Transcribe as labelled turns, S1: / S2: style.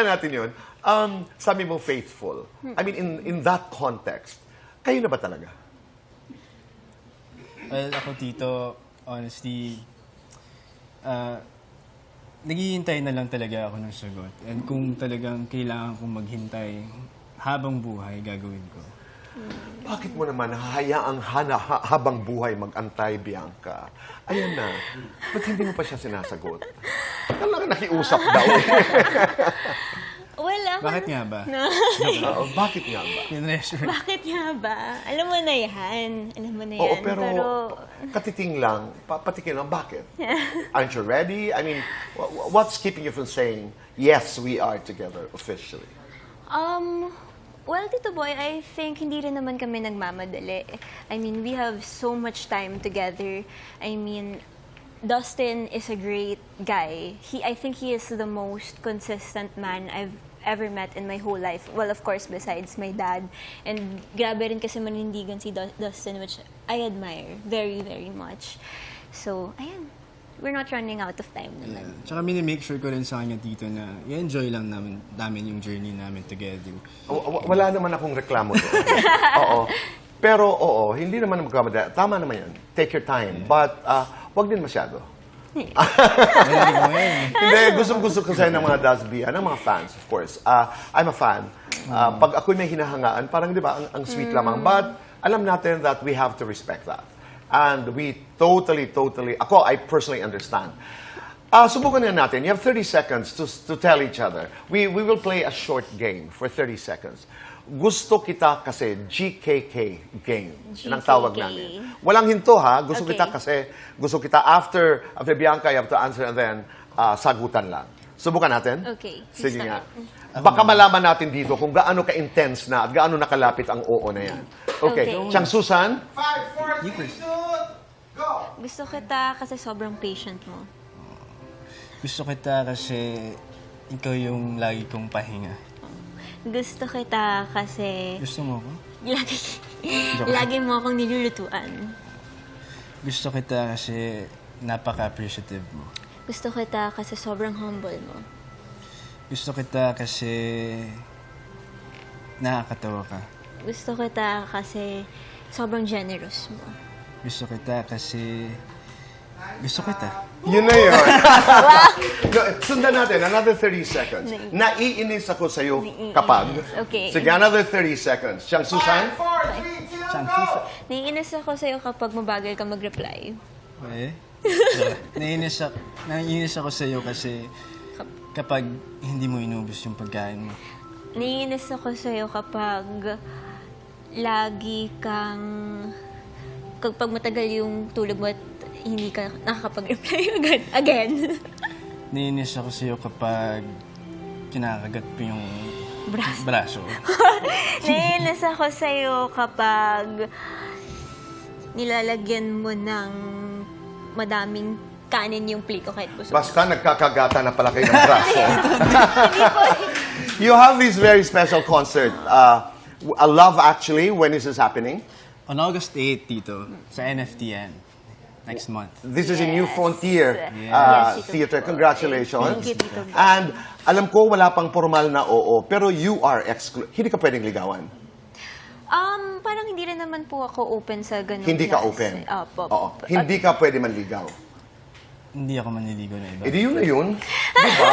S1: na natin yun. Sabi mo faithful. I mean, in that context, kayo na ba talaga?
S2: Well, ako tito, honestly, naghihintay na lang talaga ako ng sagot. And kung talagang kailangan kong maghintay habang buhay, gagawin ko.
S1: Bakit mo naman hahayaang habang buhay mag-antay, Bianca? Ayan na. Ba't hindi mo pa siya sinasagot? Talaga nakiusap daw.
S3: Well, ako...
S2: Bakit nga ba?
S1: Oo, bakit nga ba?
S3: Bakit nga ba? Alam mo na yan. Alam mo na yan.
S1: Oo, pero katiting lang, patikin lang, bakit? Aren't you ready? I mean, what's keeping you from saying, yes, we are together officially?
S3: Well, Tito Boy, I think hindi rin naman kami nagmamadali. I mean, we have so much time together. I mean, Dustin is a great guy. I think he is the most consistent man I've ever met in my whole life. Well, of course, besides my dad. And grabe rin kasi manindigan si Dustin, which I admire very, very much. So, ayan. We're not running out of time naman.
S2: Yeah. Tsaka minimake sure ko rin sa kanya dito na i-enjoy lang namin yung journey namin together.
S1: Wala naman akong reklamo doon. Oo. Pero oo, hindi naman magkamadali. Tama naman yan. Take your time. But wag din masyado. Hindi, gusto ko sa'yo ng mga Dasby, ng mga fans, of course. I'm a fan. Pag ako'y may hinahangaan, parang di ba, ang sweet lamang. But alam natin that we have to respect that. And we totally, I personally understand. Subukan na natin. You have 30 seconds to tell each other. We will play a short game for 30 seconds. Gusto kita kasi, GKK game. Yan ang tawag namin. Walang hinto ha. Gusto kita kasi, gusto kita after Bianca, you have to answer and then sagutan lang. Subukan natin?
S3: Okay.
S1: Sige nga. Baka malaman natin dito kung gaano ka-intense na at gaano nakalapit ang oo na yan. Okay. Chang Susan?
S4: 5, 4, 3, 2, go!
S3: Gusto kita kasi sobrang patient mo.
S2: Gusto kita kasi ikaw yung lagi kong pahinga.
S3: Gusto kita kasi
S2: Gusto mo ako?
S3: lagi mo akong nilulutuan.
S2: Gusto kita kasi napaka-appreciative mo.
S3: Gusto kita kasi sobrang humble mo.
S2: Gusto kita kasi nakakatawa ka.
S3: Gusto kita kasi sobrang generous mo.
S2: Gusto kita kasi gusto kita.
S1: Yun na yun. No, sundan natin, another 30 seconds. Naiinis ako sa'yo kapag...
S3: Okay.
S1: Sige, another 30 seconds. Chang Susan?
S4: 5, 4, 3, 2, go!
S3: Naiinis ako sa'yo kapag mabagal ka mag-reply.
S2: Eh? Naiinis ako sa'yo kasi kapag hindi mo inubos yung pagkain mo.
S3: Naiinis ako sa'yo kapag lagi kang... Kapag matagal yung tulog mo at hindi ka nakakapag-reply again.
S2: Naiinis ako sa'yo kapag kinakagat mo yung braso.
S3: Naiinis ako sa'yo kapag nilalagyan mo ng madaming kanin yung plate ko kahit busog.
S1: Basta nagkakagata na pala kayo ng braso. You have this very special concert. A Love Actually. When is this happening?
S2: On August 8, Tito, sa NFTN, next month.
S1: This is a New Frontier
S3: Yes, Tito.
S1: Theater. Congratulations.
S3: Thank you, Tito.
S1: And alam ko wala pang formal na oo, pero you are hindi ka pwedeng ligawan.
S3: Parang hindi rin naman po ako open sa ganun.
S1: Hindi ka
S3: klase.
S1: open.
S3: Opo.
S1: Oo. Hindi ka pwede manligaw.
S2: Hindi ako manliligaw na iba.
S1: Eh di yun na yun. Diba?